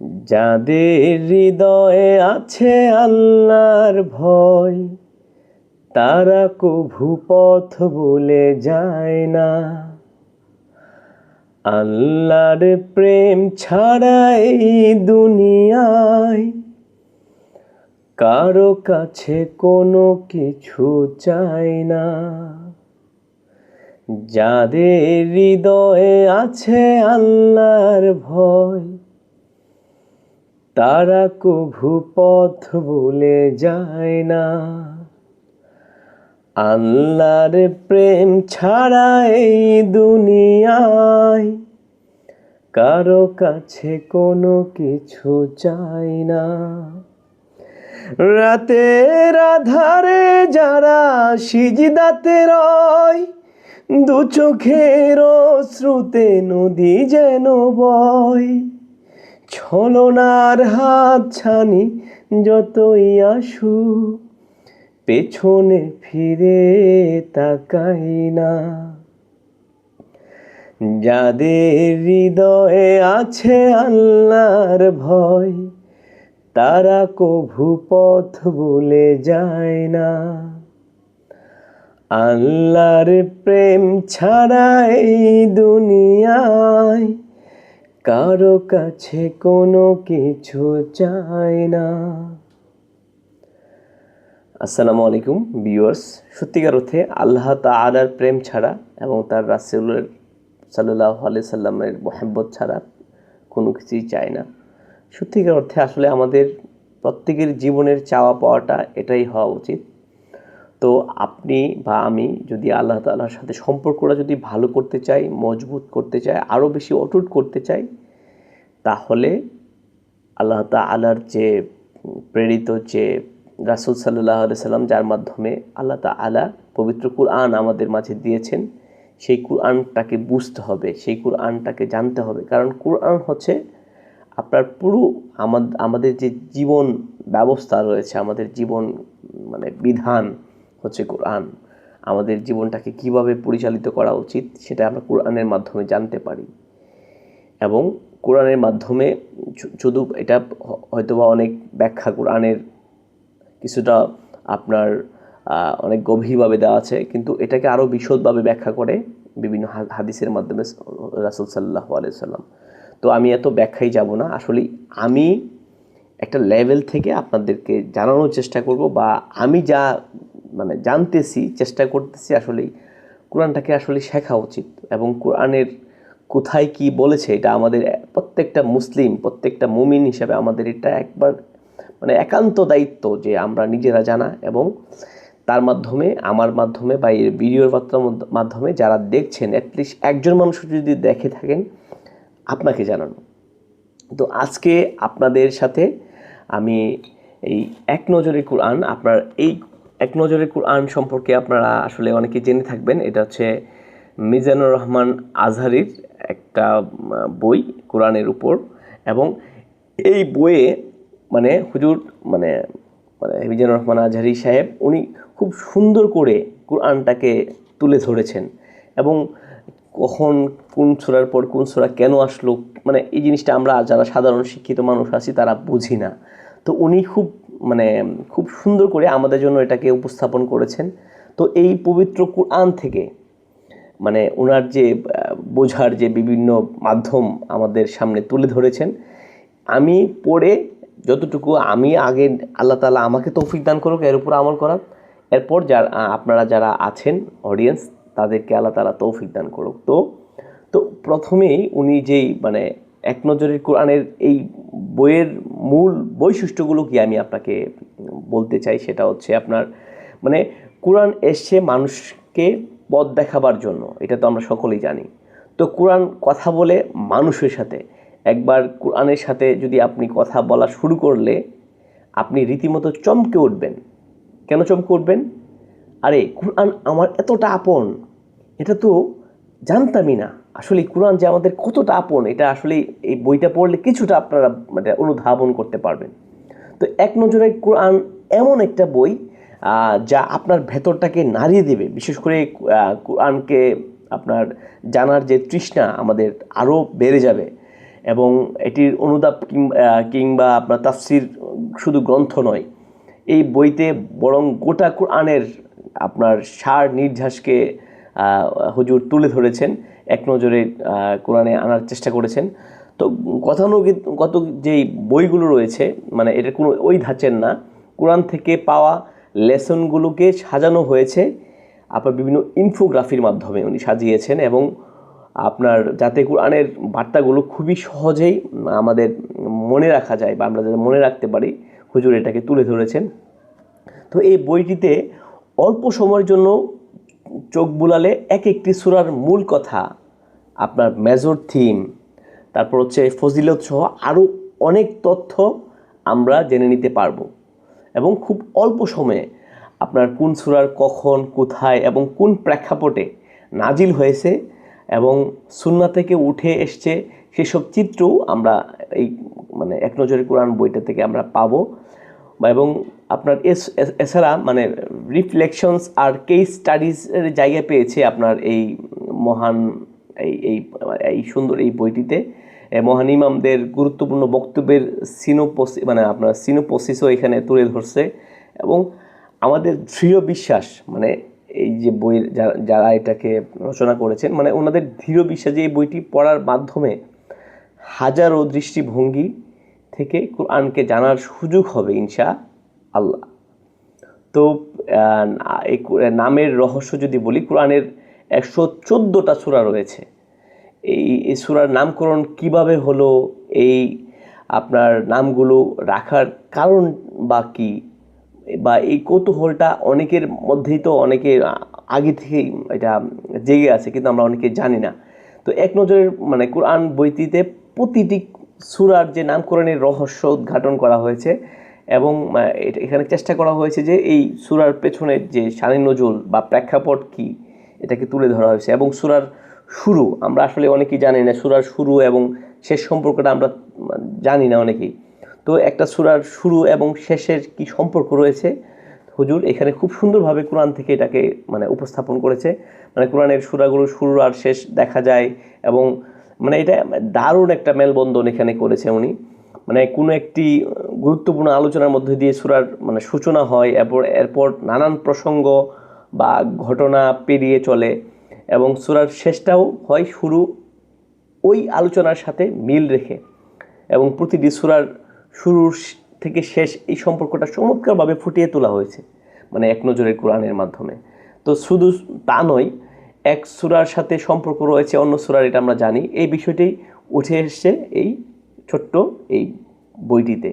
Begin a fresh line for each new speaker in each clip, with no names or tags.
যাদের হৃদয়ে আছে আল্লাহর ভয়, তারা কভু পথ ভুলে যায় না। আল্লাহর প্রেম ছাড়া এই দুনিয়ায় কারো কাছে কোনো কিছু চাই না। যাদের হৃদয়ে আছে আল্লাহর ভয়, তারা কভু পথ ভুলে যায় না। আল্লাহর প্রেম ছাড়া এই দুনিয়ায় কারো কাছে কোনো কিছু চাই না। রাতের আধারে যারা সিজদাতে রয়, দু চোখের অশ্রুতে নদী যেন বয়। ছলনার হাত ছানি যতই আসুক, পেছনে ফিরে তাকাই না। যাদের হৃদয়ে আছে আল্লাহর ভয়, তারা কভু পথ ভুলে যায় না। আল্লাহর প্রেম ছাড়া এই দুনিয়ায় কারো কাছে কোনো কিছু চাই না। আসসালামু আলাইকুম ভিউয়ার্স। সত্যিকার অর্থে আল্লাহ তাআলার প্রেম ছাড়া এবং তার রাসূলের সাল্লাল্লাহু আলাইহি সাল্লামের মহব্বত ছাড়া কোনো কিছুই চাই না। সত্যিকার অর্থে আসলে আমাদের প্রত্যেকের জীবনের চাওয়া পাওয়াটা এটাই হওয়া উচিত। তো আপনি বা আমি যদি আল্লাহ তাআলার সাথে সম্পর্কটা যদি ভালো করতে চাই, মজবুত করতে চাই, আরও বেশি অটুট করতে চাই, তাহলে আল্লাহ তাআলার যে প্রেরিত যে রাসূল সাল্লাল্লাহু আলাইহি সাল্লাম, যার মাধ্যমে আল্লাহ তাআলা পবিত্র কুরআন আমাদের মাঝে দিয়েছেন, সেই কুরআনটাকে বুঝতে হবে, সেই কুরআনটাকে জানতে হবে। কারণ কুরআন হচ্ছে আপনার পুরো আমাদের যে জীবন ব্যবস্থা রয়েছে, আমাদের জীবন বিধান হচ্ছে কোরআন। আমাদের জীবনটাকে কিভাবে পরিচালিত করা উচিত সেটা আমরা কোরআনের মাধ্যমে জানতে পারি। এবং কোরআনের মাধ্যমে শুধু এটা হয়তোবা অনেক ব্যাখ্যা কোরআনের কিছুটা আপনার অনেক গভীরভাবে দেওয়া আছে, কিন্তু এটাকে আরও বিশদভাবে ব্যাখ্যা করে বিভিন্ন হাদিসের মাধ্যমে রাসূল সাল্লাল্লাহু আলাইহি সাল্লাম। তো আমি এত ব্যাখ্যায় যাব না। আসলে আমি একটা লেভেল থেকে আপনাদেরকে জানানোর চেষ্টা করব, বা আমি যা জানতেছি, চেষ্টা করতেছি আসলেই কোরআনটাকে আসলে শেখা উচিত। এবং কোরআনের কোথায় কি বলেছে এটা আমাদের প্রত্যেকটা মুসলিম, প্রত্যেকটা মুমিন হিসেবে আমাদের এটা একবার একান্ত দায়িত্ব যে আমরা নিজেরা জানা, এবং তার মাধ্যমে, আমার মাধ্যমে বা এই ভিডিওর মাধ্যমে যারা দেখছেন, অ্যাটলিস্ট একজন মানুষ যদি দেখে থাকেন, আপনাকে জানানো। তো আজকে আপনাদের সাথে আমি এই এক নজরে কোরআন, আপনার এই এক নজরে কোরআন সম্পর্কে আপনারা আসলে অনেকে জেনে থাকবেন। এটা হচ্ছে মিজানুর রহমান আজহারির একটা বই কোরআনের উপর। এবং এই বইয়ে হুজুর মিজানুর রহমান আজহারি সাহেব উনি খুব সুন্দর করে কোরআনটাকে তুলে ধরেছেন। এবং কখন কোন সূরার পর কোন সূরা কেন আসলো, এই জিনিসটা আমরা যারা সাধারণ শিক্ষিত মানুষ আছি তারা বুঝি না। তো উনি খুব সুন্দর করে আমাদের জন্য এটাকে উপস্থাপন করেছেন। তো এই পবিত্র কোরআন থেকে ওনার যে বোঝার যে বিভিন্ন মাধ্যম আমাদের সামনে তুলে ধরেছেন, আমি পড়ে যতটুকু আমি আগে, আল্লাহ তাআলা আমাকে তৌফিক দান করুক এর উপর আমল করার, এরপর আপনারা যারা আছেন অডিয়েন্স, তাদেরকে আল্লাহ তাআলা তৌফিক দান করুক। তো প্রথমেই উনি যেই এক নজরের কোরআনের এই বইয়ের মূল বৈশিষ্ট্যগুলো কি আমি আপনাকে বলতে চাই, সেটা হচ্ছে আপনার কোরআন এসছে মানুষকে পথ দেখাবার জন্য, এটা তো আমরা সকলেই জানি। তো কোরআন কথা বলে মানুষের সাথে। একবার কোরআনের সাথে যদি আপনি কথা বলা শুরু করলে আপনি রীতিমতো চমকে উঠবেন। কেন চমকে উঠবেন? আরে কোরআন আমার এতটা আপন, এটা তো জানতামই না। আসলে কোরআন যে আমাদের কতটা আপন, এটা আসলে এই বইটা পড়লে কিছুটা আপনারা অনুধাবন করতে পারবেন। তো এক নজরে কোরআন এমন একটা বই যা আপনার ভেতরটাকে নাড়িয়ে দেবে। বিশেষ করে কোরআনকে আপনার জানার যে তৃষ্ণা আমাদের আরও বেড়ে যাবে। এবং এটির অনুবাদ কিংবা আপনার তাফসির শুধু গ্রন্থ নয়, এই বইতে বরং গোটা কোরআনের আপনার সার নির্যাসকে হুজুর তুলে ধরেছেন, এক নজরে কোরআনে আনার চেষ্টা করেছেন। তো গতানুগত যেই বইগুলো রয়েছে, মানে এটা কোনো ওই ধাঁচের না, কোরআন থেকে পাওয়া লেসনগুলোকে সাজানো হয়েছে আপনার বিভিন্ন ইনফোগ্রাফির মাধ্যমে উনি সাজিয়েছেন, এবং আপনার যাতে কোরআনের বার্তাগুলো খুবই সহজেই আমাদের মনে রাখা যায় বা আমরা যাতে মনে রাখতে পারি, হুজুর এটাকে তুলে ধরেছেন। তো এই বইটিতে অল্প সময়ের জন্য চোখ বুলালে এক একটি সূরার মূল কথা, আপনার মেজর থিম, তারপর হচ্ছে ফজিলত সহ আরও অনেক তথ্য আমরা জেনে নিতে পারবো, এবং খুব অল্প সময়ে আপনার কোন সূরার কখন, কোথায় এবং কোন প্রেক্ষাপটে নাজিল হয়েছে এবং সুন্নাহ থেকে উঠে এসছে সেসব চিত্রও আমরা এই মানে এক নজরে কোরআন বইটা থেকে আমরা পাবো। এবং আপনার এছাড়া মানে রিফ্লেকশনস আর কেস স্টাডিজের জায়গা পেয়েছে আপনার এই মহান এই এই সুন্দর এই বইটিতে। মহান ইমামদের গুরুত্বপূর্ণ বক্তব্যের মানে আপনার সিনোপসিসও এখানে তুলে ধরছে, এবং আমাদের দৃঢ় বিশ্বাস, মানে এই যে বইয়ের যারা এটাকে রচনা করেছেন, মানে ওনাদের দৃঢ় বিশ্বাস যে এই বইটি পড়ার মাধ্যমে হাজারো দৃষ্টিভঙ্গি থেকে কোরআনকে জানার সুযোগ হবে ইনশাআল্লাহ। তো এই নামের রহস্য যদি বলি, কোরআনের 114টা সূরা রয়েছে। এই সূরার নামকরণ কিভাবে হলো, এই আপনার নামগুলো রাখার কারণ বা কী, বা এই কৌতূহলটা অনেকের মধ্যেই তো অনেকে আগে থেকেই এটা জেগে আছে, কিন্তু আমরা অনেকে জানি না। তো এক নজরের মানে কোরআন বইটিতে প্রতিটি সূরার যে নামকরণের রহস্য উদ্ঘাটন করা হয়েছে, এবং এখানে চেষ্টা করা হয়েছে যে এই সূরার পেছনের যে শানে নজুল বা প্রেক্ষাপট কী এটাকে তুলে ধরা হয়েছে। এবং সূরার শুরু, আমরা আসলে অনেকেই জানি না সূরার শুরু এবং শেষ সম্পর্কটা আমরা জানি না অনেকেই। তো একটা সূরার শুরু এবং শেষের কি সম্পর্ক রয়েছে, হুজুর এখানে খুব সুন্দরভাবে কোরআন থেকে এটাকে মানে উপস্থাপন করেছে। মানে কোরআনের সূরাগুলো শুরু আর শেষ দেখা যায়, এবং মানে এটা দারুণ একটা মেলবন্ধন এখানে করেছে উনি। মানে কোনো একটি গুরুত্বপূর্ণ আলোচনার মধ্যে দিয়ে সূরার মানে সূচনা হয়, এরপর নানান প্রসঙ্গ বা ঘটনা পেরিয়ে চলে, এবং সূরার শেষটাও হয় শুরু ওই আলোচনার সাথে মিল রেখে, এবং প্রতিটি সূরার শুরুর থেকে শেষ এই সম্পর্কটা চমৎকারভাবে ফুটিয়ে তোলা হয়েছে মানে এক নজরের কোরআনের মাধ্যমে। তো শুধু তা নয়, এক সূরার সাথে সম্পর্ক রয়েছে অন্য সূরার, এটা আমরা জানি, এই বিষয়টি উঠে এসছে এই ছোট্ট এই বইটিতে।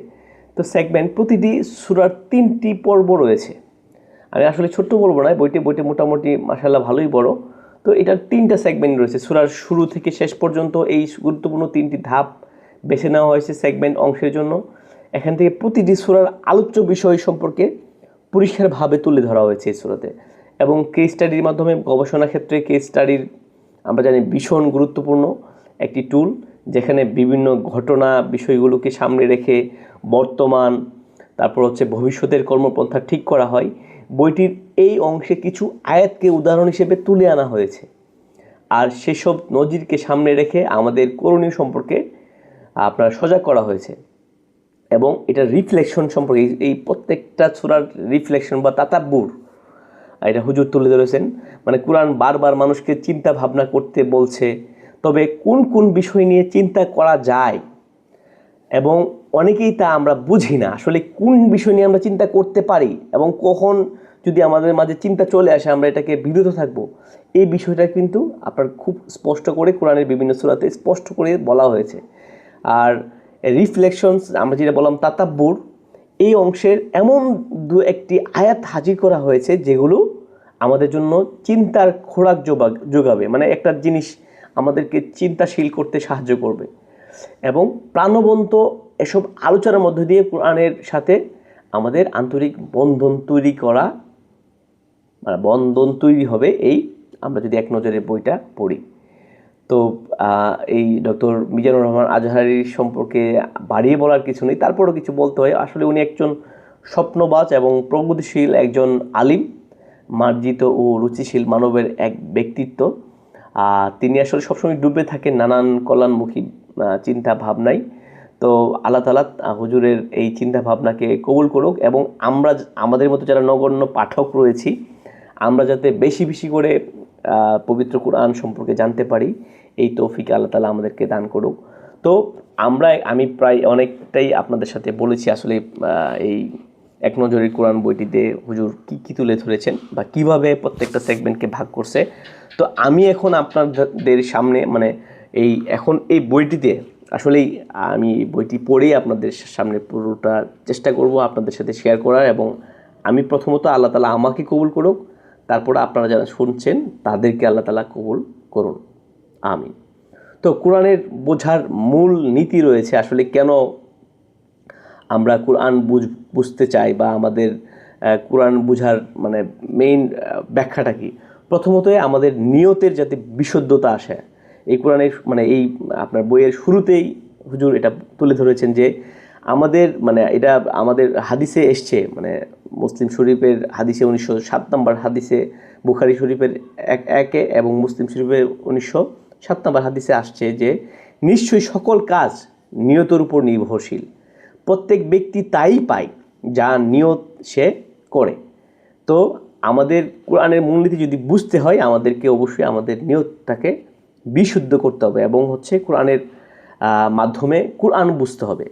তো সেগমেন্ট, প্রতিটি সূরার 3টি পর্ব রয়েছে। আমি আসলে ছোট্ট বলবো না, বইটি মোটামুটি মাশাআল্লাহ ভালোই বড়। তো এটার 3টা সেগমেন্ট রয়েছে সূরার শুরু থেকে শেষ পর্যন্ত। এই গুরুত্বপূর্ণ 3টি ধাপ বেছে নেওয়া হয়েছে সেগমেন্ট অংশের জন্য। এখান থেকে প্রতিটি সূরার আলোচ্য বিষয় সম্পর্কে পরিষ্কারভাবে তুলে ধরা হয়েছে এই সূরাতে, এবং কেস স্টাডির মাধ্যমে, গবেষণা ক্ষেত্রে কেস স্টাডির আমরা জানি ভীষণ গুরুত্বপূর্ণ একটি টুল, যেখানে বিভিন্ন ঘটনা বিষয়গুলোকে সামনে রেখে বর্তমান তারপর হচ্ছে ভবিষ্যতের কর্মপন্থা ঠিক করা হয়। বইটির এই অংশে কিছু আয়াতকে উদাহরণ হিসেবে তুলে আনা হয়েছে, আর সেসব নজিরকে সামনে রেখে আমাদের করণীয় সম্পর্কে আপনার সজাগ করা হয়েছে। এবং এটা রিফ্লেকশন সম্পর্কে, এই প্রত্যেকটা সূরার রিফ্লেকশন বা তাতাব্বুর এটা হুজুর তুলে ধরেছেন। মানে কোরআন বারবার মানুষকে চিন্তা ভাবনা করতে বলছে, তবে কোন কোন বিষয় নিয়ে চিন্তা করা যায়, এবং অনেকেই তা আমরা বুঝি না আসলে কোন বিষয় নিয়ে আমরা চিন্তা করতে পারি, এবং কখন যদি আমাদের মাঝে চিন্তা চলে আসে আমরা এটাকে বিরত থাকবো। এই বিষয়টা কিন্তু আপনার খুব স্পষ্ট করে কোরআনের বিভিন্ন সূরাতে স্পষ্ট করে বলা হয়েছে। আর রিফ্লেকশনস আমরা যেটা বললাম তাতাব্বুর, এই অংশের এমন দু একটি আয়াত হাজির করা হয়েছে যেগুলো আমাদের জন্য চিন্তার খোরাক যোগাবে, মানে একটা জিনিস আমাদেরকে চিন্তাশীল করতে সাহায্য করবে। এবং প্রাণবন্ত এসব আলোচনার মধ্য দিয়ে কোরআনের সাথে আমাদের আন্তরিক বন্ধন তৈরি হবে, এই আমরা যদি এক নজরে বইটা পড়ি। তো এই ডক্টর মিজানুর রহমান আজহারীর সম্পর্কে বাড়িয়ে বলার কিছু নেই, তারপরও কিছু বলতে হয়। আসলে উনি একজন স্বপ্নবাজ এবং প্রগতিশীল একজন আলিম, মার্জিত ও রুচিশীল মানবের এক ব্যক্তিত্ব। তিনি আসলে সবসময় ডুবে থাকেন নানান কল্যাণমুখী চিন্তা ভাবনাই। তো আল্লাহ তাআলা হুজুরের এই চিন্তা ভাবনাকে কবুল করুক, এবং আমাদের মতো যারা নগণ্য পাঠক রয়েছি, আমরা যাতে বেশি বেশি করে পবিত্র কোরআন সম্পর্কে জানতে পারি, এই তৌফিক আল্লাহ তাআলা আমাদেরকে দান করুক। তো আমি প্রায় অনেকটাই আপনাদের সাথে বলেছি আসলে এই এক নজরের কোরআন বইটিতে হুজুর কী তুলে ধরেছেন বা কিভাবে প্রত্যেকটা সেগমেন্টকে ভাগ করছে। তো আমি এখন আপনাদের সামনে এখন এই বইটিতে আসলেই আমি বইটি পড়েই আপনাদের সামনে পুরোটা চেষ্টা করব আপনাদের সাথে শেয়ার করার, এবং আমি প্রথমত আল্লাহ তাআলা আমাকে কবুল করুক, তারপরে আপনারা যারা শুনছেন তাদেরকে আল্লাহ তাআলা কবুল করুন, আমিন। তো কোরআনের বোঝার মূল নীতি রয়েছে, আসলে কেন আমরা কোরআন বুঝতে চাই বা আমাদের কোরআন বোঝার মেইন ব্যাখ্যাটা কি। প্রথমতই আমাদের নিয়তের যাতে বিশুদ্ধতা আসে। এই কোরআনের এই আপনার বইয়ের শুরুতেই হুজুর এটা তুলে ধরেছেন যে আমাদের এটা আমাদের হাদিসে এসছে, মুসলিম শরীফের হাদিসে 1907 নম্বর হাদিসে, বুখারী শরীফের 1 এবং মুসলিম শরীফের 1907 নম্বর হাদিসে আসছে যে নিশ্চয়ই সকল কাজ নিয়তের উপর নির্ভরশীল, প্রত্যেক ব্যক্তি তাই পায় যা নিয়ত সে করে। তো আমাদের কোরআনের মূলনীতি যদি বুঝতে হয়, আমাদেরকে অবশ্যই আমাদের নিয়তটাকে বিশুদ্ধ করতে হবে, এবং কোরআনের মাধ্যমে কোরআন বুঝতে হবে।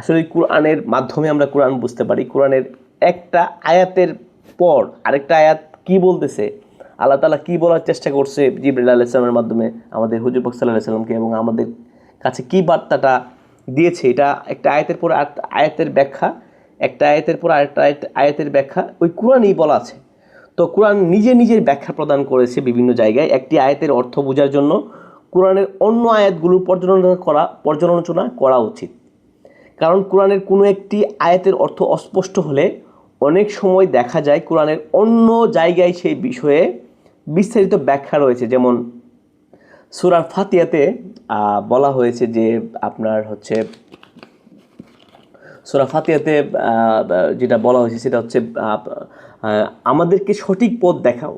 আসলে কোরআনের মাধ্যমে আমরা কোরআন বুঝতে পারি। কোরআনের একটা আয়াতের পর আরেকটা আয়াত কি বলতেছে, আল্লাহ তাআলা কি বলার চেষ্টা করছে জিবরিল আলাইহিস সালামের মাধ্যমে আমাদের হুজুর পাক সাল্লাল্লাহু আলাইহি সাল্লামকে, এবং আমাদের কাছে কি বার্তাটা দিয়েছে, এটা একটা আয়াতের পর আয়াতের ব্যাখ্যা, একটা আয়াতের পর আরেকটা আয়াতের ব্যাখ্যা ওই কোরআনেই বলা আছে। তো কোরআন নিজের ব্যাখ্যা প্রদান করেছে বিভিন্ন জায়গায়। একটি আয়াতের অর্থ বোঝার জন্য কোরআনের অন্য আয়াতগুলোর পর্যালোচনা করা উচিত, কারণ কোরআনের কোনো একটি আয়াতের অর্থ অস্পষ্ট হলে অনেক সময় দেখা যায় কোরআনের অন্য জায়গায় সেই বিষয়ে বিস্তারিত ব্যাখ্যা রয়েছে। যেমন সূরা ফাতিহাতে বলা হয়েছে যে আপনার সূরা ফাতিহাতে যেটা বলা হয়েছে সেটা আমাদেরকে সঠিক পথ দেখাও।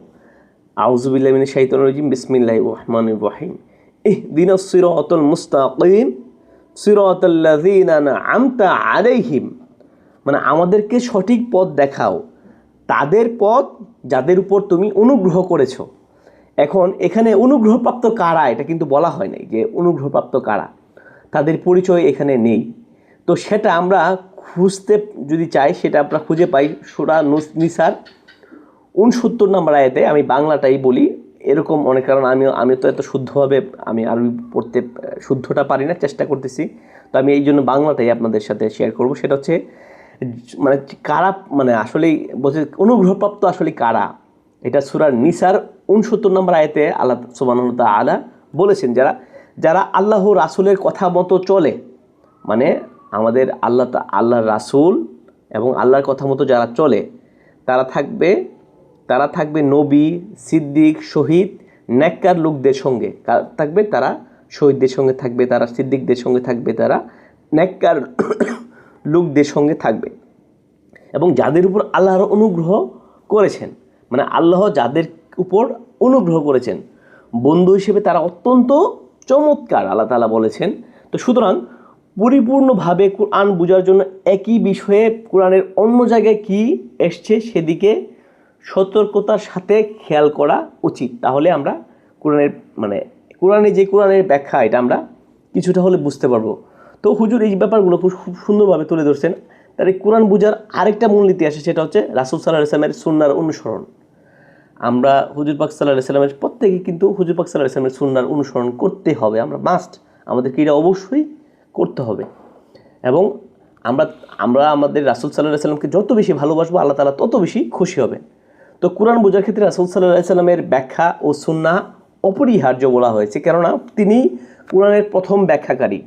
আউযু বিল্লাহি মিনাশ শাইতানির রাজিম, বিসমিল্লাহির রহমানির রহিম, ইহদিনাস সিরাতাল মুস্তাকিম সিরাতাল লাযিনা আন'আমতা আলাইহিম, আমাদেরকে সঠিক পথ দেখাও, তাদের পথ যাদের উপর তুমি অনুগ্রহ করেছো। এখন এখানে অনুগ্রহপ্রাপ্ত কারা এটা কিন্তু বলা হয় নাই, যে অনুগ্রহপ্রাপ্ত কারা, তাদের পরিচয় এখানে নেই। তো সেটা আমরা খুঁজতে যদি চাই, সেটা আমরা খুঁজে পাই সূরা নিসার 69 নম্বর আয়াতে। আমি বাংলাটাই বলি এরকম অনেক, কারণ আমি তো এত শুদ্ধভাবে আমি আরবি পড়তে শুদ্ধটা পারি না, চেষ্টা করতেছি। তো আমি এই জন্য বাংলাটাই আপনাদের সাথে শেয়ার করব। সেটা কারা, আসলেই বলছে অনুগ্রহপ্রাপ্ত আসলে কারা। এটা সূরা নিসার 69 নম্বর আয়াতে আল্লাহ সুবহানাহু ওয়া তাআলা বলেছেন, যারা আল্লাহ রাসূলের কথা মতো চলে, আমাদের আল্লাহর রাসূল এবং আল্লাহর কথা মতো যারা চলে, তারা থাকবে নবী, সিদ্দিক, শহীদ, নেককার লোকদের সঙ্গে থাকবে। তারা শহীদদের সঙ্গে থাকবে, তারা সিদ্দিকদের সঙ্গে থাকবে, তারা নেককার লোকদের সঙ্গে থাকবে। এবং যাদের উপর আল্লাহর অনুগ্রহ করেছেন, আল্লাহ যাদের উপর অনুগ্রহ করেছেন বন্ধু হিসেবে, তারা অত্যন্ত চমৎকার, আল্লাহ তাআলা বলেছেন। তো সুতরাং পরিপূর্ণভাবে কোরআন বোঝার জন্য একই বিষয়ে কোরআনের অন্য জায়গায় কি এসছে সেদিকে সতর্কতার সাথে খেয়াল করা উচিত। তাহলে আমরা কোরআনের ব্যাখ্যা এটা আমরা কিছুটা হলে বুঝতে পারবো। তো হুজুর এই ব্যাপারগুলো খুব সুন্দরভাবে তুলে ধরছেন। তার এই কোরআন বোঝার আরেকটা মূলনীতি আসে, সেটা হচ্ছে রাসূল সাল্লাল্লাহু আলাইহি ওয়াসাল্লামের সুন্নাহর অনুসরণ। আমরা হুজুর পাক সাল্লাল্লাহু আলাইহি ওয়াসাল্লামের প্রত্যেকেই কিন্তু হুজুর পাক সাল্লাল্লাহু আলাইহি ওয়াসাল্লামের সুন্নাহর অনুসরণ করতে হবে। আমাদেরকে এটা অবশ্যই করতে হবে। এবং আমরা আমাদের রাসূল সাল্লাল্লাহু আলাইহি ওয়াসাল্লামকে যত বেশি ভালোবাসবো, আল্লাহ তাআলা তত বেশি খুশি হবেন। তো কোরআন বোঝার ক্ষেত্রে রাসূল সাল্লাল্লাহু আলাইহি ওয়াসাল্লামের ব্যাখ্যা ও সুন্নাহ অপরিহার্য বলা হয়েছে, কেননা তিনি কোরআনের প্রথম ব্যাখ্যাকারী,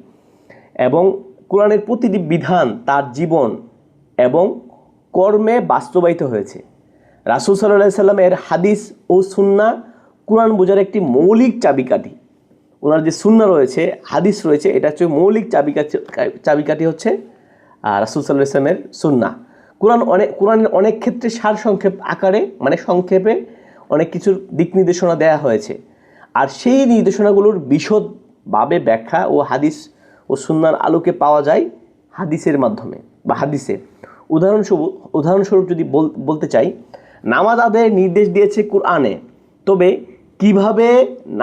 এবং কোরআনের প্রতিটি বিধান তার জীবন এবং কর্মে বাস্তবায়িত হয়েছে। রাসূল সাল্লাল্লাহু আলাইহি ওয়াসাল্লামের হাদিস ও সুন্নাহ কোরআন বোঝার একটি মৌলিক চাবিকাঠি। ওনার যে সুন্নাহ রয়েছে, হাদিস রয়েছে, এটা হচ্ছে মৌলিক চাবিকাঠি হচ্ছে রাসূল সাল্লাল্লাহু আলাইহি ওয়াসাল্লামের সুন্নাহ। কোরআনের অনেক ক্ষেত্রে সারসংক্ষেপ আকারে, সংক্ষেপে অনেক কিছুর দিক নির্দেশনা দেওয়া হয়েছে, আর সেই নির্দেশনাগুলোর বিশদভাবে ব্যাখ্যা ও হাদিস ও সুন্নাহর আলোকে পাওয়া যায় হাদিসের মাধ্যমে বা হাদিসে। উদাহরণস্বরূপ যদি বলতে চাই, নামাজ আদায়ের নির্দেশ দিয়েছে কুরআনে, তবে কিভাবে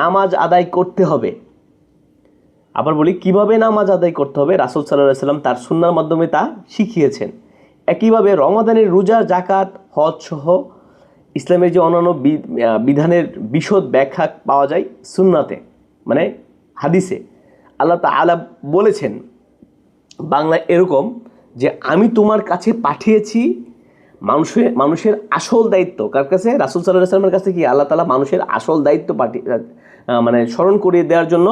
নামাজ আদায় করতে হবে, আবার বলি কিভাবে নামাজ আদায় করতে হবে, রাসূল সাল্লাল্লাহু আলাইহি ওয়াসাল্লাম তার সুন্নাহর মাধ্যমে তা শিখিয়েছেন। একইভাবে রমাদানের রোজা, জাকাত, হজ সহ ইসলামের যে অন্যান্য বিধানের বিশদ ব্যাখ্যা পাওয়া যায় সুন্নাতে, মানে হাদিসে। আল্লাহ তাআলা বলেছেন বাংলায় এরকম যে, আমি তোমার কাছে পাঠিয়েছি মানুষের আসল দায়িত্ব কার কাছে? রাসূল সাল্লাল্লাহু আলাইহি ওয়াসাল্লামের কাছে। কি আল্লাহ তাআলা মানুষের আসল দায়িত্ব মানে স্মরণ করিয়ে দেওয়ার জন্য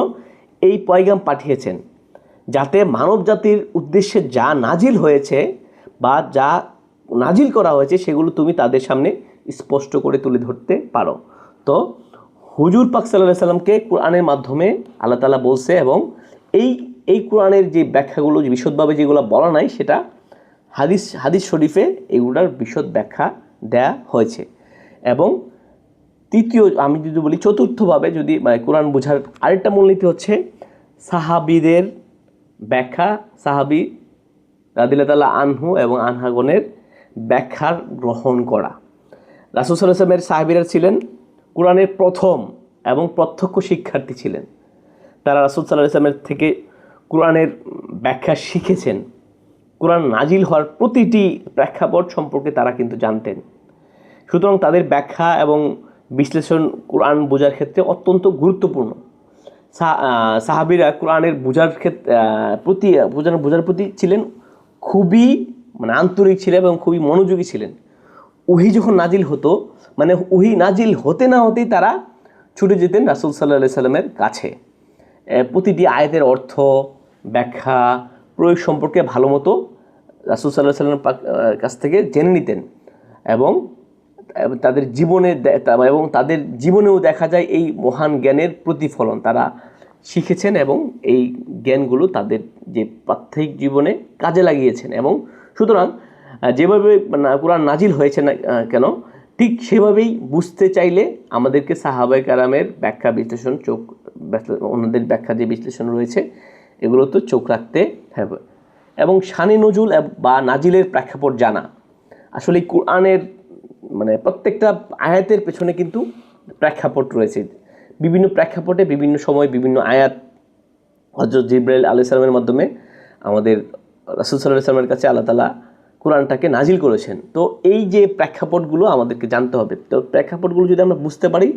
এই পয়গাম পাঠিয়েছেন, যাতে মানব জাতির উদ্দেশ্যে যা নাজিল হয়েছে বা যা নাজিল করা হয়েছে সেগুলো তুমি তাদের সামনে স্পষ্ট করে তুলে ধরতে পারো। তো হুজুর পাক সাল্লাল্লাহু আলাইহি সাল্লামকে কোরআনের মাধ্যমে আল্লাহ তাআলা বলছে, এবং এই কোরআনের যে ব্যাখ্যাগুলো বিশদভাবে যেগুলো বলা নাই, সেটা হাদিস শরীফে এগুলোর বিশদ ব্যাখ্যা দেয়া হয়েছে। এবং তৃতীয়, আমি যদি বলি চতুর্থভাবে, যদি মানে কোরআন বোঝার আরেকটা মূলনীতি হচ্ছে সাহাবীদের ব্যাখ্যা, সাহাবী রাদিয়াল্লাহু তাআলা আনহু এবং আনহাগণের ব্যাখ্যার গ্রহণ করা। রাসূল সাল্লাল্লাহু আলাইহি ওয়াসাল্লামের সাহাবীরা ছিলেন কোরআনের প্রথম এবং প্রত্যক্ষ শিক্ষার্থী ছিলেন। তারা রাসূল সাল্লাল্লাহু আলাইহি ওয়াসাল্লামের থেকে কোরআনের ব্যাখ্যা শিখেছেন। কোরআন নাজিল হওয়ার প্রতিটি প্রেক্ষাপট সম্পর্কে তারা কিন্তু জানতেন। সুতরাং তাদের ব্যাখ্যা এবং বিশ্লেষণ কোরআন বোঝার ক্ষেত্রে অত্যন্ত গুরুত্বপূর্ণ। সাহাবীরা কোরআনের বোঝার প্রতি ছিলেন খুবই মানে আন্তরিক ছিলেন এবং খুবই মনোযোগী ছিলেন। ওহী যখন নাজিল হতো, মানে ওহী নাজিল হতে না হতেই তারা ছুটে যেতেন রাসূল সাল্লাল্লাহু আলাইহি সাল্লামের কাছে। প্রতিটি আয়াতের অর্থ, ব্যাখ্যা, প্রয়োগ সম্পর্কে ভালো মতো রাসূল সাল্লাল্লাহু আলাইহি সাল্লামের কাছ থেকে জেনে নিতেন। এবং তাদের জীবনেও দেখা যায় এই মহান জ্ঞানের প্রতিফলন। তারা শিখেছেন এবং এই জ্ঞানগুলো তাদের যে প্রাত্যহিক জীবনে কাজে লাগিয়েছেন। এবং সুতরাং যেভাবে কোরআন নাজিল হয়েছে না কেন, ঠিক সেভাবেই বুঝতে চাইলে আমাদেরকে সাহাবায়ে কেরামের ব্যাখ্যা বিশ্লেষণ, অন্যদের ব্যাখ্যা যে বিশ্লেষণ রয়েছে এগুলো তো চোখ রাখতে হবে। এবং শানে নজুল বা নাজিলের প্রেক্ষাপট জানা। আসলে কোরআনের মানে প্রত্যেকটা আয়াতের পেছনে কিন্তু প্রেক্ষাপট রয়েছে। বিভিন্ন প্রেক্ষাপটে বিভিন্ন সময় বিভিন্ন আয়াত হযরত জিবরাইল আলাইহিস সালামের মাধ্যমে আমাদের রাসূল সাল্লাল্লাহু আলাইহি ওয়াসাল্লামের কাছে আল্লাহ তাআলা কোরআনটাকে নাজিল করেছেন। তো এই যে প্রেক্ষাপটগুলো আমাদেরকে জানতে হবে। তো প্রেক্ষাপটগুলো যদি আমরা বুঝতে পারি,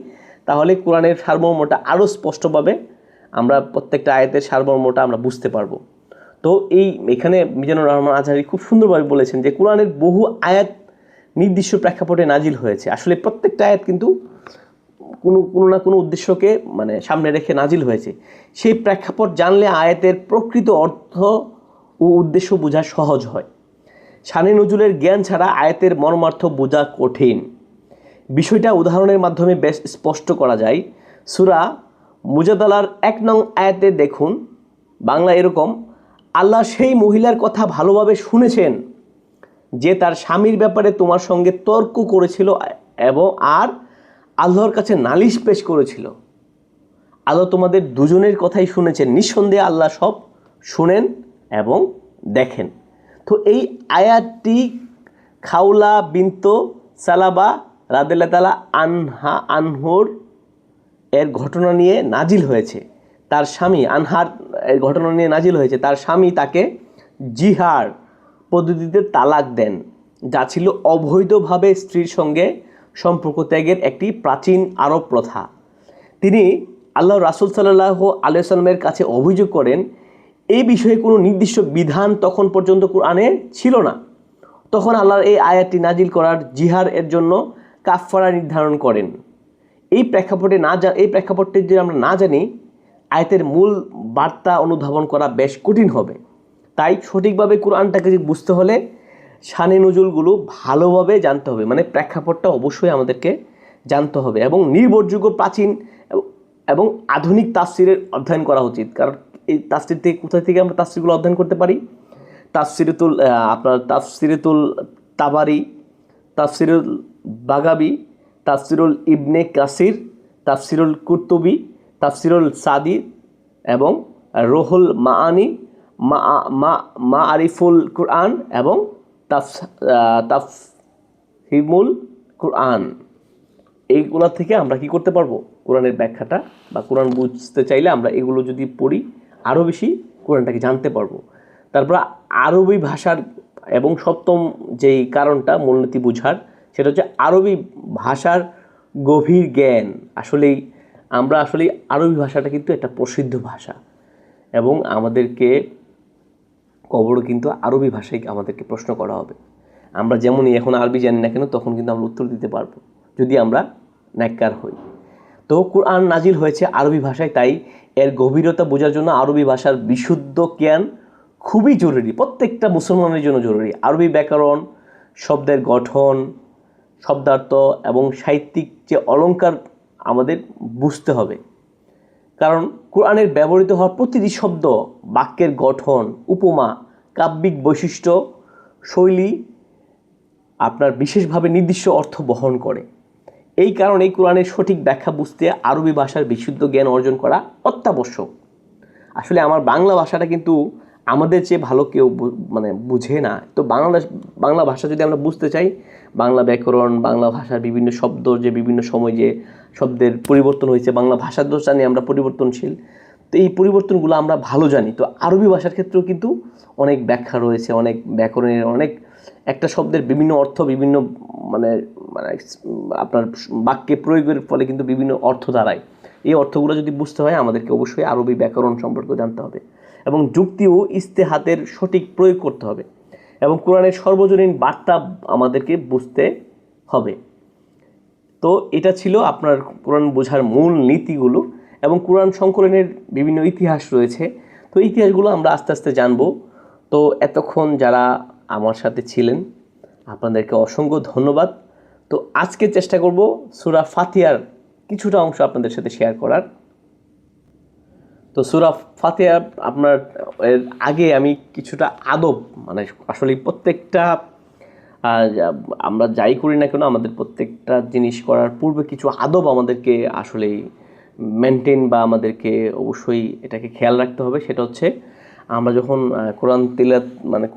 তাহলে কোরআনের সারমর্মটা আরও স্পষ্টভাবে আমরা প্রত্যেকটা আয়াতের সারমর্মটা আমরা বুঝতে পারবো। তো এখানে মিজানুর রহমান আজহারী খুব সুন্দরভাবে বলেছেন যে কোরআনের বহু আয়াত নির্দিষ্ট প্রেক্ষাপটে নাজিল হয়েছে। আসলে প্রত্যেকটা আয়াত কিন্তু কোনো না কোনো উদ্দেশ্যকে মানে সামনে রেখে নাজিল হয়েছে। সেই প্রেক্ষাপট জানলে আয়াতের প্রকৃত অর্থ ও উদ্দেশ্য বোঝা সহজ হয়। শানে নজুলের জ্ঞান ছাড়া আয়াতের মর্মার্থ বোঝা কঠিন। বিষয়টা উদাহরণের মাধ্যমে বেশ স্পষ্ট করা যায়। সূরা মুজাদালার 1 নং আয়াতে দেখুন, বাংলা এরকম: আল্লাহ সেই মহিলার কথা ভালোভাবে শুনেছেন যে তার স্বামীর ব্যাপারে তোমার সঙ্গে তর্ক করেছিল এবং আর আল্লাহর কাছে নালিশ পেশ করেছিল। আল্লাহ তোমাদের দুজনের কথাই শুনেছেন। নিঃসন্দেহে আল্লাহ সব শুনেন এবং দেখেন। তো এই আয়াতটি খাওলা বিনত সালাবা রাদিয়াল্লাহু তাআলা আনহুর এর ঘটনা নিয়ে নাজিল হয়েছে। তার স্বামী আনহার এর ঘটনা নিয়ে নাজিল হয়েছে। তার স্বামী তাকে জিহার পদ্ধতিতে তালাক দেন, যা ছিল অবৈধভাবে স্ত্রীর সঙ্গে সম্পর্ক ত্যাগের একটি প্রাচীন আরব প্রথা। তিনি আল্লাহ রাসূল সাল্লাল্লাহু আলাইহি ওয়াসাল্লামের কাছে অভিযোগ করেন, এই বিষয়ে কোনো নির্দিষ্ট বিধান তখন পর্যন্ত কোরআনে ছিল না। তখন আল্লাহর এই আয়াতটি নাজিল করার জিহার এর জন্য কাফফারা নির্ধারণ করেন। এই প্রেক্ষাপটটি যদি আমরা না জানি, আয়াতের মূল বার্তা অনুধাবন করা বেশ কঠিন হবে। তাই সঠিকভাবে কোরআনটাকে বুঝতে হলে শানে নজুলগুলো ভালোভাবে জানতে হবে, মানে প্রেক্ষাপটটা অবশ্যই আমাদেরকে জানতে হবে। এবং নির্ভরযোগ্য প্রাচীন এবং আধুনিক তাফসিরের অধ্যয়ন করা উচিত। কারণ এই তাফসির থেকে কোথা থেকে আমরা তাফসিরগুলো অধ্যয়ন করতে পারি? তাফসিরুল তাবারি, তাফসিরুল বাগাবি, তাফসিরুল ইবনে কাসির, তাফসিরুল কুরতুবি, তাফসিরুল সাদি এবং রুহুল মাআনি, মা মা মা আরিফুল কোরআন এবং তাফহিমুল কোরআন, এইগুলা থেকে আমরা কি করতে পারবো, কোরআনের ব্যাখ্যাটা বা কোরআন বুঝতে চাইলে আমরা এগুলো যদি পড়ি আরও বেশি কোরআনটাকে জানতে পারবো। তারপর আরবি ভাষার এবং সপ্তম যেই কারণটা মূলনীতি বোঝার, সেটা হচ্ছে আরবি ভাষার গভীর জ্ঞান। আসলেই আমরা আরবি ভাষাটা কিন্তু একটা প্রসিদ্ধ ভাষা, এবং আমাদেরকে কবরও কিন্তু আরবি ভাষায় আমাদেরকে প্রশ্ন করা হবে। আমরা যেমনই এখন আরবি জানি না কেন, তখন কিন্তু আমরা উত্তর দিতে পারবো যদি আমরা নেককার হই। তো কোরআন নাজিল হয়েছে আরবি ভাষায়, তাই এর গভীরতা বোঝার জন্য আরবি ভাষার বিশুদ্ধ জ্ঞান খুবই জরুরি, প্রত্যেকটা মুসলমানের জন্য জরুরি। আরবি ব্যাকরণ, শব্দের গঠন, শব্দার্থ এবং সাহিত্যিক যে অলঙ্কার আমাদের বুঝতে হবে, কারণ কোরআনের ব্যবহৃত হওয়া প্রতিটি শব্দ, বাক্যের গঠন, উপমা, কাব্যিক বৈশিষ্ট্য, শৈলী আপনার বিশেষভাবে নির্দিষ্ট অর্থ বহন করে। এই কারণেই কোরআনের সঠিক ব্যাখ্যা বুঝতে আরবি ভাষার বিশুদ্ধ জ্ঞান অর্জন করা অত্যাবশ্যক। আসলে আমার বাংলা ভাষাটা কিন্তু আমাদের চেয়ে ভালো কেউ বুঝে না। তো বাংলা ভাষা যদি আমরা বুঝতে চাই, বাংলা ব্যাকরণ, বাংলা ভাষার বিভিন্ন শব্দ, যে বিভিন্ন সময় যে শব্দের পরিবর্তন হয়েছে, বাংলা ভাষার তো জানি আমরা পরিবর্তনশীল, তো এই পরিবর্তনগুলো আমরা ভালো জানি। তো আরবি ভাষার ক্ষেত্রেও কিন্তু অনেক ব্যাখ্যা রয়েছে, অনেক ব্যাকরণের, অনেক একটা শব্দের বিভিন্ন অর্থ বিভিন্ন মানে মানে আপনার বাক্যে প্রয়োগের ফলে কিন্তু বিভিন্ন অর্থ দাঁড়ায়। এই অর্থগুলো যদি বুঝতে হয় আমাদেরকে অবশ্যই আরবি ব্যাকরণ সম্পর্কে জানতে হবে, এবং যুক্তি ও ইস্তেহাতের সঠিক প্রয়োগ করতে হবে, এবং কোরআনের সর্বজনীন বার্তা আমাদেরকে বুঝতে হবে। তো এটা ছিল আপনার কোরআন বোঝার মূল নীতিগুলো, এবং কোরআন সংকলনের বিভিন্ন ইতিহাস রয়েছে। তো ইতিহাসগুলো আমরা আস্তে আস্তে জানবো। তো এতক্ষণ যারা আমার সাথে ছিলেন আপনাদেরকে অসংখ্য ধন্যবাদ। তো আজকে চেষ্টা করব সূরা ফাতিহার কিছুটা অংশ আপনাদের সাথে শেয়ার করার। তো সূরা ফাতিহা আপনার এর আগে আমি কিছুটা আদব, আসলে প্রত্যেকটা আমরা যাই করি না কেন, আমাদের প্রত্যেকটা জিনিস করার পূর্বে কিছু আদব আমাদেরকে আসলেই মেনটেন বা আমাদেরকে অবশ্যই এটাকে খেয়াল রাখতে হবে। সেটা হচ্ছে আমরা যখন কোরআন তিলাওয়াত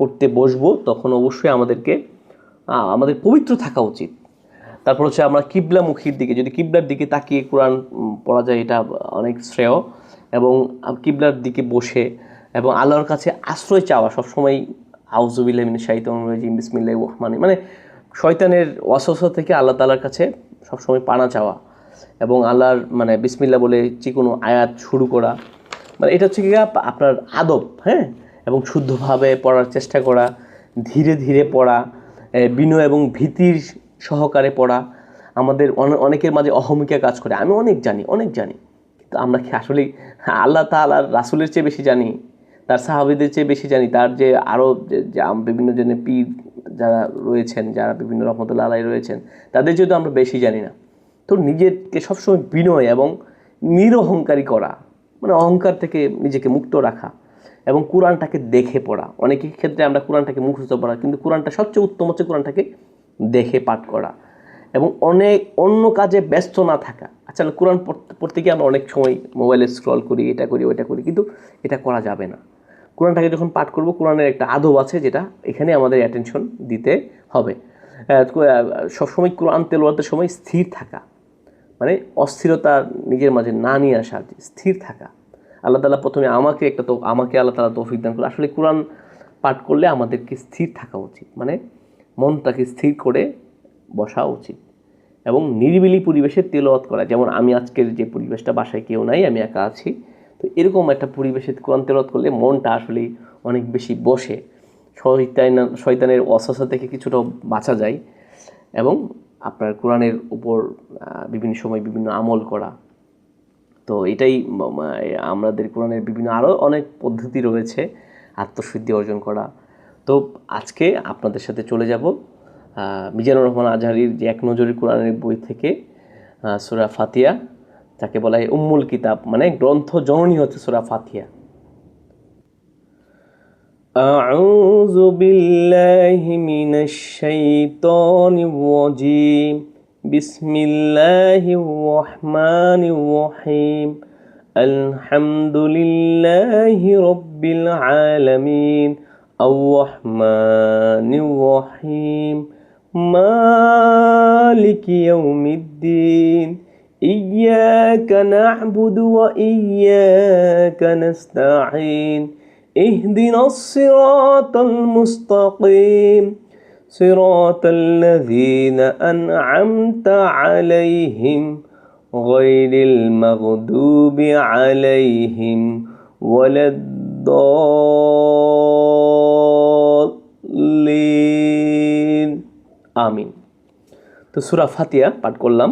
করতে বসবো, তখন অবশ্যই আমাদের পবিত্র থাকা উচিত। তারপর হচ্ছে আমরা কিবলামুখীর দিকে, যদি কিবলার দিকে তাকিয়ে কোরআন পড়া যায় এটা অনেক শ্রেয়, এবং কিবলার দিকে বসে এবং আল্লাহর কাছে আশ্রয় চাওয়া সবসময়, আউযুবিল্লাহি মিনাশ শাইতানির রাজিম বিসমিল্লাহির রহমানির শয়তানের ওয়াসওয়াসা থেকে আল্লাহ তাআলার কাছে সবসময় পানা চাওয়া, এবং আল্লাহর বিসমিল্লাহ বলে যে কোনো আয়াত শুরু করা, এটা হচ্ছে কি আপনার আদব, হ্যাঁ। এবং শুদ্ধভাবে পড়ার চেষ্টা করা, ধীরে ধীরে পড়া, বিনয় এবং ভীতির সহকারে পড়া। আমাদের অনেকের মাঝে অহমিকা কাজ করে, আমি অনেক জানি কিন্তু আমরা কি আসলে আল্লাহ তাআলার রাসূলের চেয়ে বেশি জানি, তার সাহাবীদের চেয়ে বেশি জানি, তার যে আরও যে বিভিন্ন জনের পীর যারা রয়েছেন, যারা বিভিন্ন রহমতুল্লাহ আলাইহি রয়েছেন, তাদের যেহেতু আমরা বেশি জানি না। তো নিজেকে সবসময় বিনয় এবং নিরহংকারী করা, অহংকার থেকে নিজেকে মুক্ত রাখা, এবং কোরআনটাকে দেখে পড়া। অনেকের ক্ষেত্রে আমরা কোরআনটাকে মুখস্থ পড়া, কিন্তু কোরআনটা সবচেয়ে উত্তম হচ্ছে কোরআনটাকে দেখে পাঠ করা, এবং অন্য কাজে ব্যস্ত না থাকা। আচ্ছা, কোরআন পড়তে গিয়ে আমরা অনেক সময় মোবাইলে স্ক্রল করি, এটা করি ওইটা করি, কিন্তু এটা করা যাবে না। কোরআনটাকে যখন পাঠ করব, কোরআনের একটা আদব আছে যেটা এখানে আমাদের অ্যাটেনশন দিতে হবে। সবসময় কোরআন তেলাওয়াতের সময় স্থির থাকা, অস্থিরতা নিজের মাঝে না নিয়ে আসা, স্থির থাকা। আল্লাহ তাআলা প্রথমে আমাকে আল্লাহ তাআলা তৌফিক দান করে। আসলে কোরআন পাঠ করলে আমাদেরকে স্থির থাকা উচিত, মনটাকে স্থির করে বসা উচিত, এবং নিরিবিলি পরিবেশে তেলাওয়াত করা। যেমন আমি আজকের যে পরিবেশটা, বাসায় কেউ নাই, আমি একা আছি, তো এরকম একটা পরিবেশে কোরআন তেলাওয়াত করলে মনটা আসলেই অনেক বেশি বসে, শয়তানের ওয়াসওয়াসা থেকে কিছুটা বাঁচা যায়, এবং আপনার কোরআনের উপর বিভিন্ন সময় বিভিন্ন আমল করা। তো এটাই আমাদের কোরআনের বিভিন্ন আরও অনেক পদ্ধতি রয়েছে আত্মশুদ্ধি অর্জন করা। তো আজকে আপনাদের সাথে চলে যাব মিজানুর রহমান আজহারীর যে এক নজরে কোরআনের বই থেকে সূরা ফাতিহা, যাকে বলা হয় উম্মুল কিতাব, গ্রন্থ জননী হচ্ছে সূরা ফাতিহা। আউযু বিল্লাহি মিনাশ শাইতানির রাজিম। বিসমিল্লাহির রহমানির রহিম। আলহামদুলিল্লাহি রাব্বিল রাব্বিল আলামিন আর-রাহমানির রহিম মালিকি ইয়াউমিদ্দিন ইয়্যাকা না'বুদু ওয়া ইয়্যাকা নাস্তাঈন ইহদিনাস সিরাতাল মুস্তাকিম সিরাতাল লাযীনা আন'আমতা আলাইহিম গায়রিল মাগদুবি আলাইহিম ওয়ালাদ-দাল্লিন। আমিন। তো সূরা ফাতিহা পাঠ করলাম।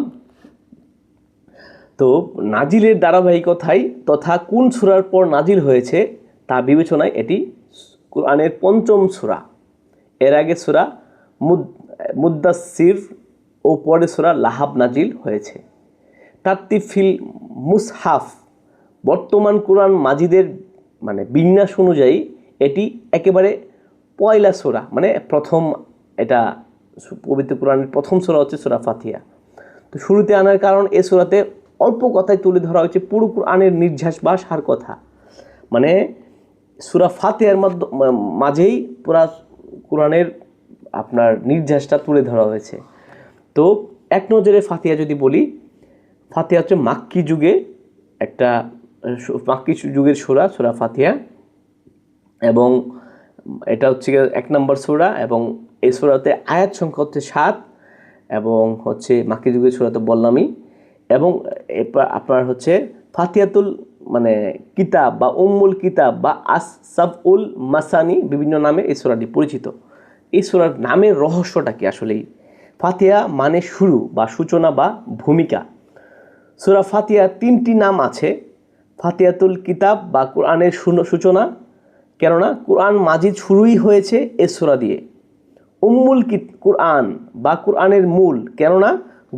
তো নাজিলের ধারাবাহিকতায় তথা কোন সূরার পর নাজিল হয়েছে তা বিবেচনায় এটি কোরআনের পঞ্চম সূরা। এর আগে সূরা মুদ্দাসসির ও পরে সূরা লাহাব নাজিল হয়েছে। তারতিব ফিল মুসহাফ, বর্তমান কোরআন মাজিদের বিন্যাস অনুযায়ী এটি একেবারে পয়লা সূরা, প্রথম, এটা পবিত্র কোরআনের প্রথম সূরা হচ্ছে সূরা ফাতিহা। তো শুরুতে আনার কারণ এ সূরাতে অল্প কথায় তুলে ধরা হয়েছে পুরো কোরআনের নির্যাস বা সার কথা। সূরা ফাতিহার মাঝেই পুরা কোরআনের আপনার নির্যাসটা তুলে ধরা হয়েছে। তো এক নজরে ফাতিহা যদি বলি, ফাতিহা হচ্ছে মাক্কি যুগের সূরা, সূরা ফাতিহা, এবং এটা হচ্ছে 1 নম্বর সূরা, এবং এই সূরাতে আয়াত সংখ্যা হচ্ছে 7, এবং হচ্ছে মাক্কি যুগের সূরা তো বললামই। এবং আপনার হচ্ছে ফাতিহাতুল কিতাব বা উম্মুল কিতাব বা আস-সাবউল মাসানি বিভিন্ন নামে এই সূরাটি পরিচিত। এই সূরার নামের রহস্যটা কি আসলেই? ফাতিহা মানে শুরু বা সূচনা বা ভূমিকা। সূরা ফাতিহা 3টি নাম আছে। ফাতিহাতুল কিতাব বা কোরআনের সূচনা, কেননা কোরআন মাজিদ শুরুই হয়েছে এ সূরা দিয়ে। উম্মুল কোরআন বা কোরআনের মূল, কেননা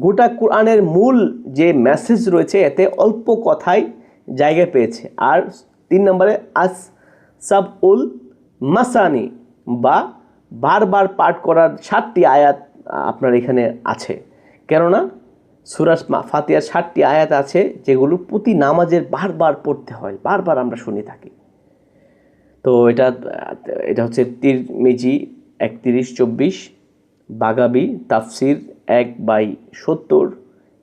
গোটা কোরআনের মূল যে মেসেজ রয়েছে এতে অল্প কথায় জায়গা পেয়েছে। আর 3 নম্বরে আস-সাবউল মাসানি বা বারবার পাঠ করার 7টি আয়াত আপনার এখানে আছে, কেননা সূরা ফাতিহার 7টি আয়াত আছে যেগুলো প্রতি নামাজের বারবার পড়তে হয়, বারবার আমরা শুনে থাকি। তো এটা হচ্ছে তিরমিজি 31-24, বাগাবি তাফসির 1/70,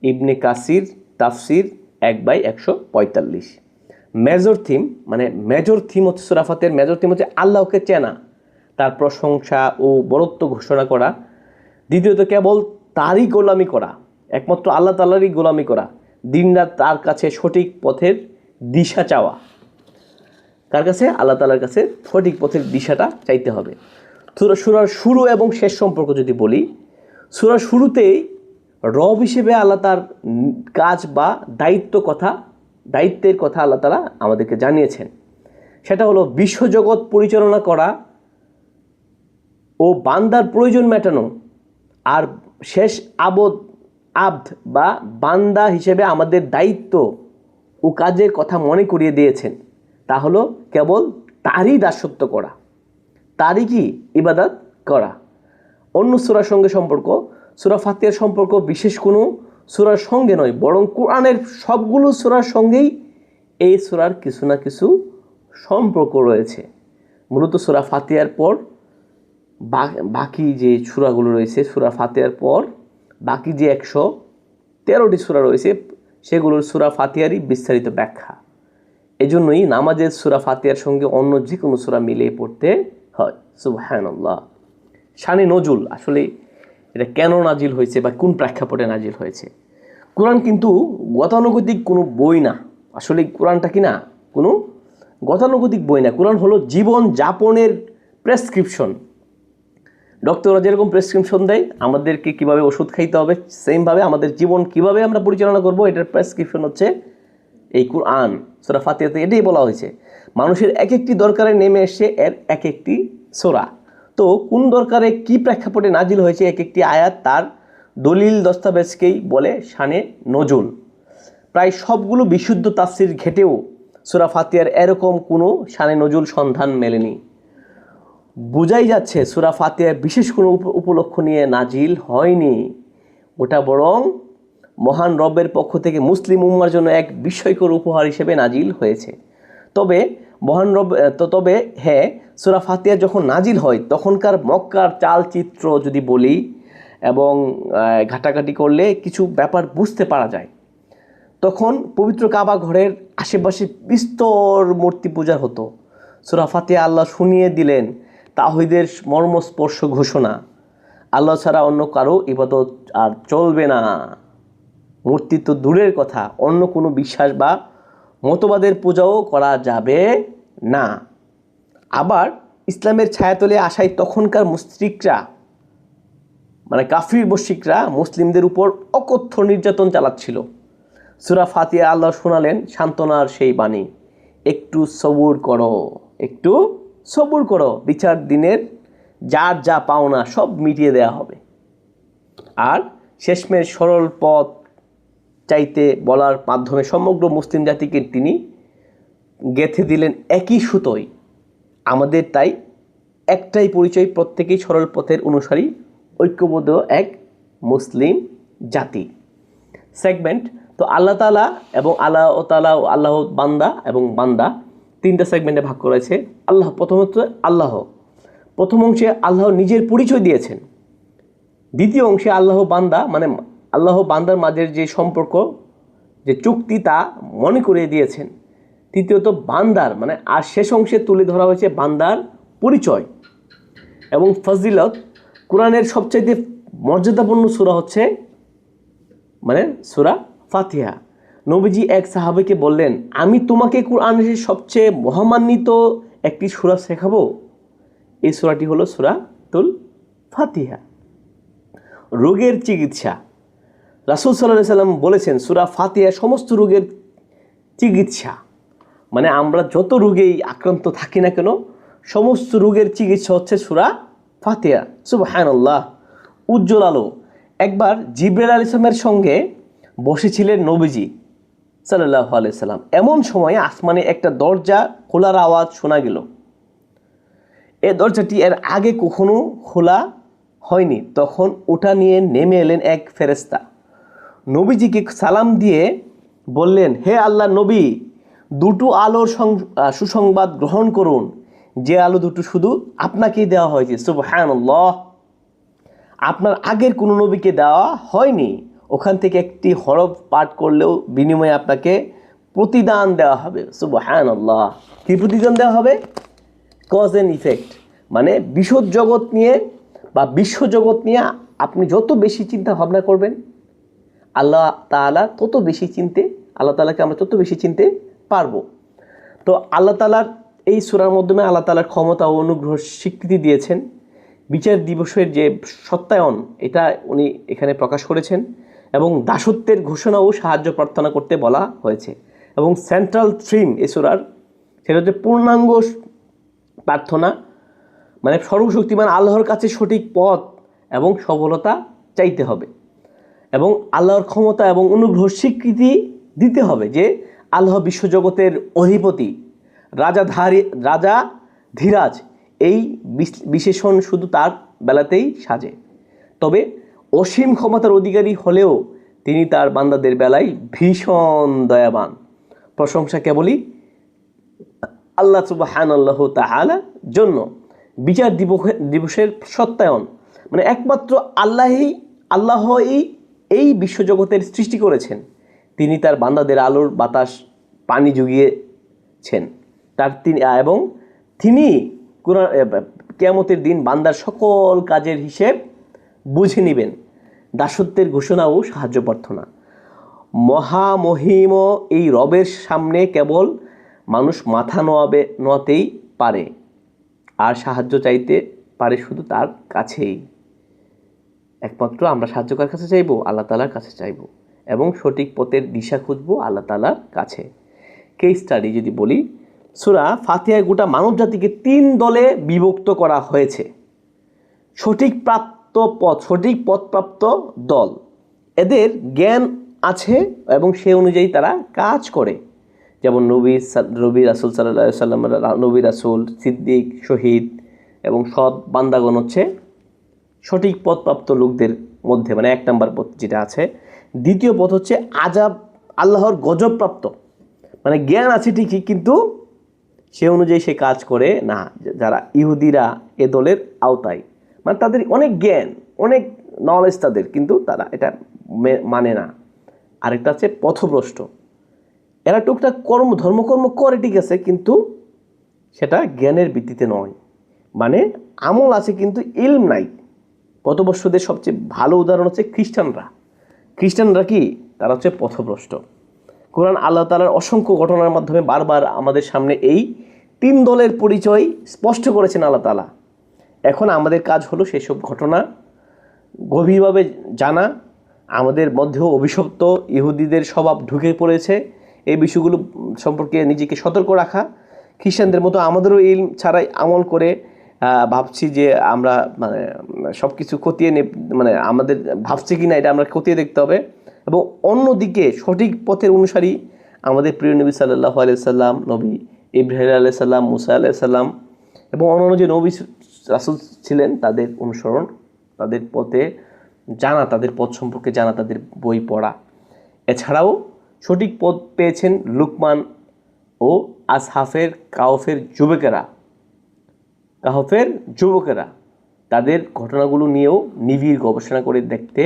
ইবনে কাসির তাফসির 1/145। মেজর থিম হচ্ছে সূরা ফাতিহার মেজর থিম হচ্ছে আল্লাহকে চেনা, তার প্রশংসা ও বরত্ব ঘোষণা করা। দ্বিতীয়ত কেবল তারই গোলামি করা, একমাত্র আল্লাহ তাআলারই গোলামি করা, দিনরাত তার কাছে সঠিক পথের দিশা চাওয়া। কার কাছে? আল্লাহ তাআলার কাছে সঠিক পথের দিশাটা চাইতে হবে। সূরার শুরু এবং শেষ সম্পর্ক যদি বলি, সূরার শুরুতেই রব হিসেবে আল্লাহ তার কাজ বা দায়িত্বের কথা আল্লাহ তাআলা আমাদেরকে জানিয়েছেন। সেটা হলো বিশ্বজগৎ পরিচালনা করা ও বান্দার প্রয়োজন মেটানো। আর শেষ আবদ বা বান্দা হিসেবে আমাদের দায়িত্ব ও কাজের কথা মনে করিয়ে দিয়েছেন। তা হলো কেবল তারই দাসত্ব করা, তারই কি ইবাদত করা। অন্য সূরার সঙ্গে সম্পর্ক, সূরা ফাতিহার সম্পর্ক বিশেষ কোনো সূরার সঙ্গে নয়, বরং কোরআনের সবগুলো সূরার সঙ্গেই এই সূরার কিছু না কিছু সম্পর্ক রয়েছে। মূলত সূরা ফাতিহার পর বাকি যে সূরাগুলো রয়েছে, সূরা ফাতিহার পর বাকি যে 113টি সূরা রয়েছে সেগুলোর সূরা ফাতিহারই বিস্তারিত ব্যাখ্যা। এজন্যই নামাজের সূরা ফাতিহার সঙ্গে অন্য যে কোনো সূরা মিলিয়ে পড়তে হয়। সুবহানাল্লাহ। শানে নজুল, আসলে এটা কেন নাজিল হয়েছে বা কোন প্রেক্ষাপটে নাজিল হয়েছে? কোরআন কিন্তু গতানুগতিক কোনো বই না। আসলে কোরআনটা কি না কোনো গতানুগতিক বই না। কোরআন হলো জীবন যাপনের প্রেসক্রিপশন। ডক্টররা যেরকম প্রেসক্রিপশন দেয় আমাদেরকে কিভাবে ওষুধ খাইতে হবে, সেমভাবে আমাদের জীবন কিভাবে আমরা পরিচালনা করব, এটার প্রেসক্রিপশন হচ্ছে এই কোরআন। সূরা ফাতিহাতে এটাই বলা হয়েছে। মানুষের এক একটি দরকারে নেমে এসে এর এক একটি সূরা। তো কোন দরকারে কি প্রেক্ষাপটে নাজিল হয়েছে এক একটি আয়াত তার দলিল দস্তাবেজকেই বলে শানে নজুল। প্রায় সবগুলো বিশুদ্ধ তাফসির ঘেটেও সূরা ফাতিহার এরকম কোনো শানে নজুল সন্ধান মেলেনি। বোঝাই যাচ্ছে সূরা ফাতিহা বিশেষ কোনো উপলক্ষ নিয়ে নাজিল হয়নি, ওটা বরং মহান রবের পক্ষ থেকে মুসলিম উম্মার জন্য এক বিস্ময়কর উপহার হিসেবে নাজিল হয়েছে। তবে মহান রব তবে হ্যাঁ, সূরা ফাতিহা যখন নাজিল হয় তখনকার মক্কার চালচিত্র যদি বলি এবং ঘাটাঘাটি করলে কিছু ব্যাপার বুঝতে পারা যায়। তখন পবিত্র কাবা ঘরের আশেপাশে বিস্তর মূর্তি পূজা হতো। সূরা ফাতিহা আল্লাহ শুনিয়ে দিলেন তাওহীদের মর্মস্পর্শ ঘোষণা, আল্লাহ ছাড়া অন্য কারো ইবাদত আর চলবে না। মূর্তি তো দূরের কথা, অন্য কোনো বিশ্বাস বা মতবাদের পূজাও করা যাবে না। আবার ইসলামের ছায়াতলে আসায় তখনকার মুশরিকরা মানে কাফির মুশরিকরা মুসলিমদের উপর অকথ্য নির্যাতন চালাচ্ছিল। সূরা ফাতিহা আল্লাহ শোনালেন সান্ত্বনার সেই বাণী, একটু সবুর করো, একটু সবুর করো, বিচার দিনের যার যা পাওনা সব মিটিয়ে দেওয়া হবে। আর শেষমেশ সরল পথ চাইতে বলার মাধ্যমে সমগ্র মুসলিম জাতিকে তিনি গেঁথে দিলেন একই সুতোয়। আমাদের তাই একটাই পরিচয়, প্রত্যেকেই সরল পথের অনুসারী, ঐক্যবদ্ধ এক মুসলিম জাতি। সেগমেন্ট তো আল্লাহ তাআলা এবং আল্লাহ বান্দা এবং বান্দা তিনটা সেগমেন্টে ভাগ করেছে। আল্লাহ প্রথমত আল্লাহ, প্রথম অংশে আল্লাহ নিজের পরিচয় দিয়েছেন। দ্বিতীয় অংশে আল্লাহ বান্দা মানে আল্লাহ বান্দার মাঝের যে সম্পর্ক, যে চুক্তি তা মনে করিয়ে দিয়েছেন। তৃতীয়ত বান্দার মানে আর শেষ অংশে তুলে ধরা হয়েছে বান্দার পরিচয় এবং ফজিলত। কোরআনের সবচাইতে মর্যাদাপূর্ণ সূরা হচ্ছে মানে সূরা ফাতিহা। নবীজি এক সাহাবীকে বললেন, আমি তোমাকে কোরআনের সবচেয়ে মহামান্বিত একটি সূরা শেখাবো। এই সূরাটি হলো সূরাতুল ফাতিহা। রোগের চিকিৎসা, রাসূল সাল্লাল্লাহু আলাইহি সাল্লাম বলেছেন সূরা ফাতিহা সমস্ত রোগের চিকিৎসা। মানে আমরা যত রোগেই আক্রান্ত থাকি না কেন, সমস্ত রোগের চিকিৎসা হচ্ছে সূরা ফাতিহা। সুবহানাল্লাহ। উজ্জ্বল আলো। একবার জিবরাইল আলাইহিস সালামের সঙ্গে বসেছিলেন নবীজি সাল্লাল্লাহু আলাইহি সাল্লাম। এমন সময় আসমানে একটা দরজা খোলার আওয়াজ শোনা গেল। এই দরজাটি এর আগে কখনো খোলা হয়নি। তখন ওটা নিয়ে নেমে এলেন এক ফেরেশতা। নবীজিকে সালাম দিয়ে বললেন, হে আল্লাহ নবী, দুটো আলোর সুসংবাদ গ্রহণ করুন, যে আলো দুটো শুধু আপনাকেই দেওয়া হয়েছে। সুবহানাল্লাহ। আপনার আগের কোনো নবীকে দেওয়া হয়নি। ওখান থেকে একটি হরফ পাঠ করলেও বিনিময়ে আপনাকে প্রতিদান দেওয়া হবে। সুবহানাল্লাহ। কি প্রতিদান দেওয়া হবে? কজ অ্যান্ড ইফেক্ট, মানে বিশ্বজগৎ নিয়ে আপনি যত বেশি চিন্তা ভাবনা করবেন আল্লাহ তাআলাকে আমরা তত বেশি চিনতে পারবো। তো আল্লাহ তাআলার এই সূরার মাধ্যমে আল্লাহ তাআলার ক্ষমতা ও অনুগ্রহ স্বীকৃতি দিয়েছেন। বিচার দিবসের যে সত্যায়ন এটা উনি এখানে প্রকাশ করেছেন এবং দাসত্বের ঘোষণা ও সাহায্য প্রার্থনা করতে বলা হয়েছে। এবং সেন্ট্রাল থিম এই সূরার সেটা হচ্ছে পূর্ণাঙ্গ প্রার্থনা, মানে সর্বশক্তিমান আল্লাহর কাছে সঠিক পথ এবং সফলতা চাইতে হবে এবং আল্লাহর ক্ষমতা এবং অনুগ্রহ স্বীকৃতি দিতে হবে যে আল্লাহ বিশ্বজগতের অধিপতি, রাজা ধীরাজ। এই বিশেষণ শুধু তার বেলাতেই সাজে। তবে অসীম ক্ষমতার অধিকারী হলেও তিনি তার বান্দাদের বেলায় ভীষণ দয়াবান। প্রশংসা কেবলই আল্লাহ সুবহানাল্লাহু তাআলা জন্য। বিচার দিবসের সত্যায়ন, মানে একমাত্র আল্লাহই এই বিশ্বজগতের সৃষ্টি করেছেন। তিনি তার বান্দাদের আলোর বাতাস পানি জুগিয়েছেন এবং তিনি কিয়ামতের দিন বান্দার সকল কাজের হিসেব বুঝে নেবেন। দাসত্বের ঘোষণা ও সাহায্য প্রার্থনা। মহামহিম এই রবের সামনে কেবল মানুষ মাথা নোয়াতেই পারে আর সাহায্য চাইতে পারে শুধু তার কাছেই। একমাত্র আমরা সাহায্য কার কাছে চাইবো? আল্লাহ তাআলার কাছে চাইবো এবং সঠিক পথের দিশা খুঁজবো আল্লাহ তাআলার কাছে। কেস স্টাডি যদি বলি, সূরা ফাতিহায় গোটা মানব জাতিকে 3 দলে বিভক্ত করা হয়েছে। সঠিক পথপ্রাপ্ত দল, এদের জ্ঞান আছে এবং সে অনুযায়ী তারা কাজ করে, যেমন নবী রাসূল সাল্লাল্লাহু আলাইহি ওয়াসাল্লাম, নবী রাসূল, সিদ্দিক, শহীদ এবং সৎ বান্দাগণ হচ্ছে সঠিক পথপ্রাপ্ত লোকদের মধ্যে, মানে 1 নম্বর পথ যেটা আছে। দ্বিতীয় পথ হচ্ছে আল্লাহর গজবপ্রাপ্ত, মানে জ্ঞান আছে ঠিকই কিন্তু সে অনুযায়ী সে কাজ করে না। যারা ইহুদিরা এ দলের আওতায়, মানে তাদের অনেক জ্ঞান, অনেক নলেজ তাদের, কিন্তু তারা এটা মানে না। আরেকটা আছে পথভ্রষ্ট। এরা টুকটাক ধর্মকর্ম করে ঠিক আছে, কিন্তু সেটা জ্ঞানের ভিত্তিতে নয়, মানে আমল আছে কিন্তু ইলম নাই। পথভ্রষ্টদের সবচেয়ে ভালো উদাহরণ হচ্ছে খ্রিস্টানরা কি, তারা হচ্ছে পথভ্রষ্ট। কোরআন আল্লাহ তাআলার অসংখ্য ঘটনার মাধ্যমে বারবার আমাদের সামনে এই 3 দলের পরিচয় স্পষ্ট করেছেন আল্লাহ তাআলা। এখন আমাদের কাজ হলো সেসব ঘটনা গভীরভাবে জানা। আমাদের মধ্যেও অভিশপ্ত ইহুদিদের স্বভাব ঢুকে পড়েছে, এই বিষয়গুলো সম্পর্কে নিজেকে সতর্ক রাখা। খ্রিস্টানদের মতো আমাদেরও ইলম ছাড়াই আমল করে ভাবছি যে আমরা মানে সব কিছু খতিয়ে মানে আমাদের ভাবছি কি না এটা আমরা খতিয়ে দেখতে হবে। এবং অন্যদিকে সঠিক পথের অনুসারী আমাদের প্রিয় নবী সাল্লাল্লাহু আলাইহি সাল্লাম, নবী ইব্রাহিম আলাইহিস সালাম, মুসা আলাইহিস সালাম এবং অন্যান্য যে নবী রাসূল ছিলেন তাদের অনুসরণ, তাদের পথে জানা, তাদের পথ সম্পর্কে জানা, তাদের বই পড়া। এছাড়াও সঠিক পথ পেয়েছেন লুকমান ও আসহাফের কাহফের যুবকেরা। তাদের ঘটনাগুলো নিয়েও নিবিড় গবেষণা করে দেখতে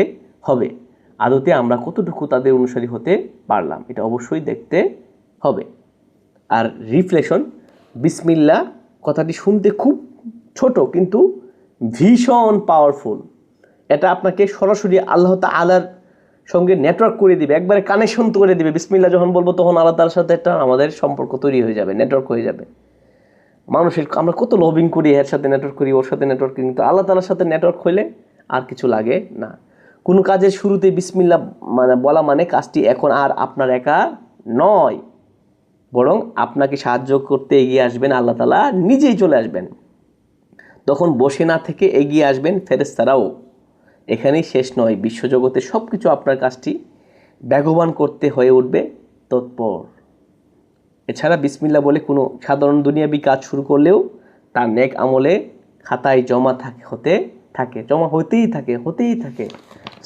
হবে আদতে আমরা কতটুকু তাদের অনুসারী হতে পারলাম, এটা অবশ্যই দেখতে হবে। আর রিফ্লেকশন, বিসমিল্লাহ কথাটি শুনতে খুব ছোট কিন্তু ভীষণ পাওয়ারফুল। এটা আপনাকে সরাসরি আল্লাহ তাআলার সঙ্গে নেটওয়ার্ক করে দিবে, একবারে কানেকশন করে দিবে। বিসমিল্লাহ যখন বলবো তখন আল্লাহ তাআলার সাথে একটা আমাদের সম্পর্ক তৈরি হয়ে যাবে, নেটওয়ার্ক হয়ে যাবে। মানুষের আমরা কত লবিং করি, এর সাথে নেটওয়ার্ক করি, ওর সাথে নেটওয়ার্ক করি, কিন্তু আল্লাহ তাআলার সাথে নেটওয়ার্ক হইলে আর কিছু লাগে না। কোনো কাজের শুরুতে বিসমিল্লাহ মানে বলা মানে কাজটি এখন আর আপনার একা নয়, বরং আপনাকে সাহায্য করতে এগিয়ে আসবেন আল্লাহ তাআলা নিজেই চলে আসবেন। তখন বসে না থেকে এগিয়ে আসবেন ফেরেশতারাও। এখানেই শেষ নয়, বিশ্বজগতে সব কিছু আপনার কাজটি বেগবান করতে হয়ে উঠবে তৎপর। এছাড়া বিসমিল্লাহ বলে কোনো সাধারণ দুনিয়াবি কাজ শুরু করলেও তার নেক আমলে খাতায় জমা হতেই থাকে।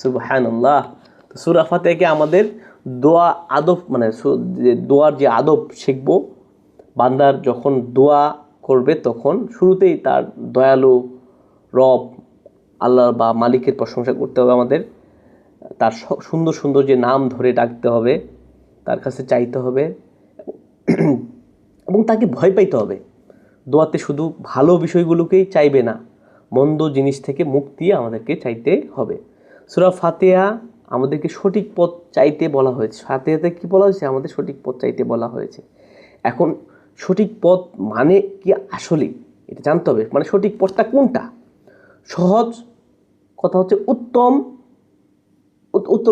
সুবহানাল্লাহ। তো সূরা ফাতিহাকে আমাদের দোয়া আদব মানে দোয়ার যে আদব শিখব। বান্দার যখন দোয়া করবে তখন শুরুতেই তার দয়ালু রব আল্লাহ বা মালিকের প্রশংসা করতে হবে আমাদের। তার সুন্দর সুন্দর যে নাম ধরে ডাকতে হবে, তার কাছে চাইতে হবে এবং তাকে ভয় পাইতে হবে। দোয়াতে শুধু ভালো বিষয়গুলোকেই চাইবে না, মন্দ জিনিস থেকে মুক্তি আমাদেরকে চাইতে হবে। সূরা ফাতিহা আমাদেরকে সঠিক পথ চাইতে বলা হয়েছে। ফাতিহাতে কি বলা হয়েছে? আমাদের সঠিক পথ চাইতে বলা হয়েছে। এখন সঠিক পথ মানে কি আসলে এটা জানতে হবে, মানে সঠিক পথটা কোনটা। সহজ কথা হচ্ছে উত্তর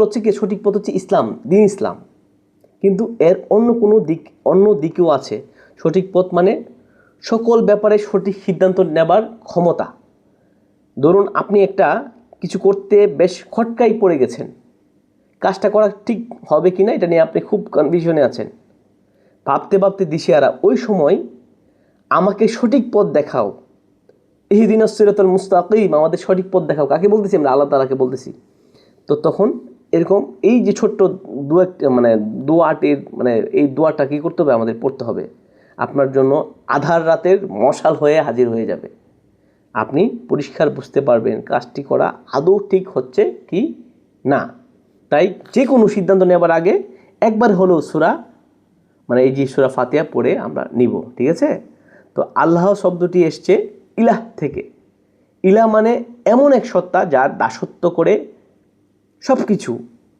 হচ্ছে কি সঠিক পথ হচ্ছে ইসলাম, দিন ইসলাম। কিন্তু এর অন্য দিকেও আছে। সঠিক পথ মানে সকল ব্যাপারে সঠিক সিদ্ধান্ত নেবার ক্ষমতা। ধরুন আপনি একটা কিছু করতে বেশ খটকাই পড়ে গেছেন, কাজটা করা ঠিক হবে কি না এটা নিয়ে আপনি খুব কনফিউশনে আছেন, ভাবতে দিশেহারা। ওই সময় আমাকে সঠিক পথ দেখাও, ইহদিনাস সিরাতাল মুস্তাকিম, আমাদের সঠিক পথ দেখাও। কাকে বলতেছি আমরা? আল্লাহ তাআলাকে বলতেছি। তো তখন এরকম এই যে ছোট্ট দোয়াটির এই দোয়াটা কী করতে হবে? আমাদের পড়তে হবে। আপনার জন্য আধার রাতের মশাল হয়ে হাজির হয়ে যাবে। আপনি পরিষ্কার বুঝতে পারবেন কাজটি করা আদৌ ঠিক হচ্ছে কি না। তাই যে কোনো সিদ্ধান্ত নেওয়ার আগে একবার হলেও এই যে সূরা ফাতিহা পড়ে আমরা নিব, ঠিক আছে? তো আল্লাহ শব্দটি এসছে ইলাহ থেকে। ইলাহ মানে এমন এক সত্তা যার দাসত্ব করে সব কিছু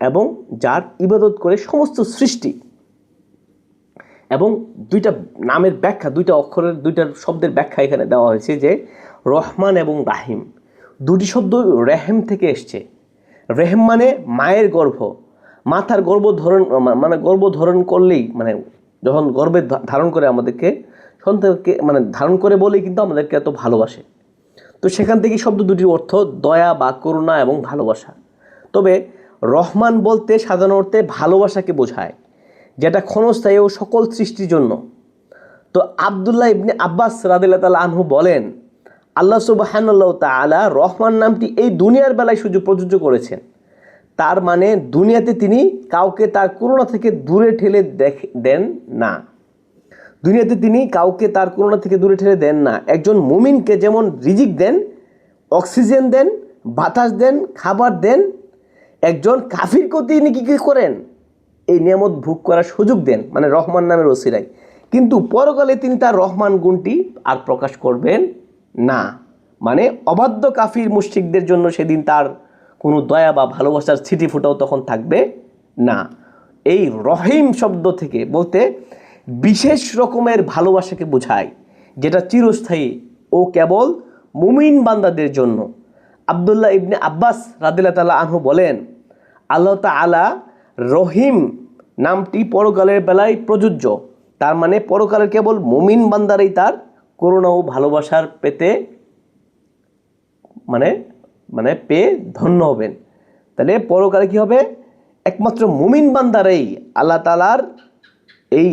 এবং যার ইবাদত করে সমস্ত সৃষ্টি। এবং দুইটা নামের ব্যাখ্যা, দুইটার শব্দের ব্যাখ্যা এখানে দেওয়া হয়েছে যে রহমান এবং রাহিম। দুটি শব্দ রেহেম থেকে এসছে। রেহেম মানে মায়ের গর্ভ, মাথার গর্ভধারণ করলেই যখন গর্ভে ধারণ করে আমাদেরকে, সন্তানকে ধারণ করে বলেই কিন্তু আমাদেরকে এত ভালোবাসে। তো সেখান থেকে শব্দ দুটির অর্থ দয়া বা করুণা এবং ভালোবাসা। তবে রহমান বলতে সাধারণ অর্থে ভালোবাসাকে বোঝায়, যেটা ক্ষণস্থায়ী ও সকল সৃষ্টির জন্য। তো আব্দুল্লাহ ইবনে আব্বাস রাদিয়াল্লাহু তাআলা আনহু বলেন, আল্লাহ সুবহানাহু ওয়া তাআলা রহমান নামটি এই দুনিয়ার বেলায় শুধু প্রযোজ্য করেছেন। তার মানে দুনিয়াতে তিনি কাউকে তার করুণা থেকে দূরে ঠেলে দেন না। দুনিয়াতে তিনি কাউকে তার করুণা থেকে দূরে ঠেলে দেন না। একজন মুমিনকে যেমন রিজিক দেন, অক্সিজেন দেন, বাতাস দেন, খাবার দেন, একজন কাফিরকেও তিনি কী করেন? এই নিয়ামত ভোগ করার সুযোগ দেন, মানে রহমান নামের ওসিলায়। কিন্তু পরকালে তিনি তার রহমান গুণটি আর প্রকাশ করবেন না। মানে অবাধ্য কাফির মুশরিকদের জন্য সেদিন তার কোনো দয়া বা ভালোবাসার ছিটি ফোঁটাও তখন থাকবে না। এই রহিম শব্দ থেকে বলতে বিশেষ রকমের ভালোবাসাকে বোঝায়, যেটা চিরস্থায়ী ও কেবল মুমিন বান্দাদের জন্য। আব্দুল্লাহ ইবনে আব্বাস রাদিয়াল্লাহু তাআলা আনহু বলেন, আল্লাহ তাআলা রহিম নামটি পরকালের বেলায় প্রযোজ্য। তার মানে পরকালের কেবল মুমিন বান্দারাই তার করুণা ও ভালোবাসার পেতে মানে পেয়ে ধন্য হবেন। তাহলে পরকালে কি হবে? একমাত্র মুমিন বান্দারাই আল্লাহ তাআলার এই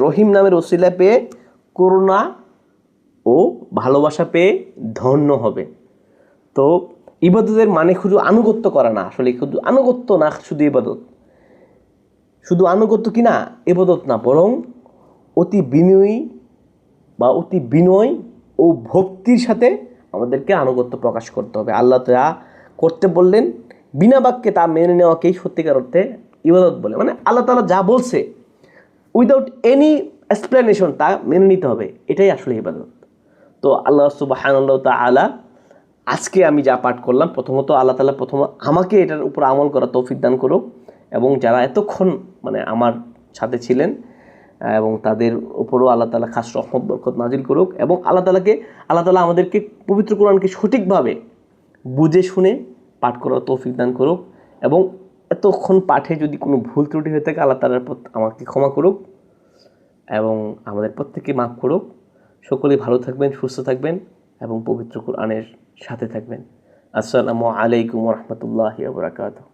রহিম নামের ওসিলা পেয়ে করুণা ও ভালোবাসা পেয়ে ধন্য হবে। তো ইবাদতের মানে শুধু আনুগত্য করা না, আসলে শুধু আনুগত্য না, শুধু ইবাদত, শুধু আনুগত্য কি না, ইবাদত না, বরং অতি বিনয় ও ভক্তির সাথে আমাদেরকে আনুগত্য প্রকাশ করতে হবে। আল্লাহ যা করতে বললেন বিনা বাক্যে তা মেনে নেওয়াকেই সত্যিকার অর্থে ইবাদত বলে। মানে আল্লাহ তাআলা যা বলছে উইদাউট এনি এক্সপ্লেনেশন তা মেনে নিতে হবে, এটাই আসলে ইবাদত। তো আল্লাহ সুবহানাহু ওয়া তাআলা আজকে আমি যা পাঠ করলাম, প্রথমত আল্লাহ তাআলা আমাকে এটার উপর আমল করা তৌফিক দান করুক, এবং যারা এতক্ষণ আমার সাথে ছিলেন এবং তাদের উপরও আল্লাহ তাআলা খাস রহমত বরকত নাজিল করুক, এবং আল্লাহ তাআলা আমাদেরকে পবিত্র কোরআনকে সঠিকভাবে বুঝে শুনে পাঠ করার তৌফিক দান করুক। এবং এতক্ষণ পাঠে যদি কোনো ভুল ত্রুটি হয়ে থাকে আল্লাহ তাআলা আমাকে ক্ষমা করুক এবং আমাদের প্রত্যেককে মাফ করুক। সকলেই ভালো থাকবেন, সুস্থ থাকবেন এবং পবিত্র কোরআনের সাথে থাকবেন। আসসালামু আলাইকুম ওয়া রাহমাতুল্লাহি ওয়া বারাকাতুহু।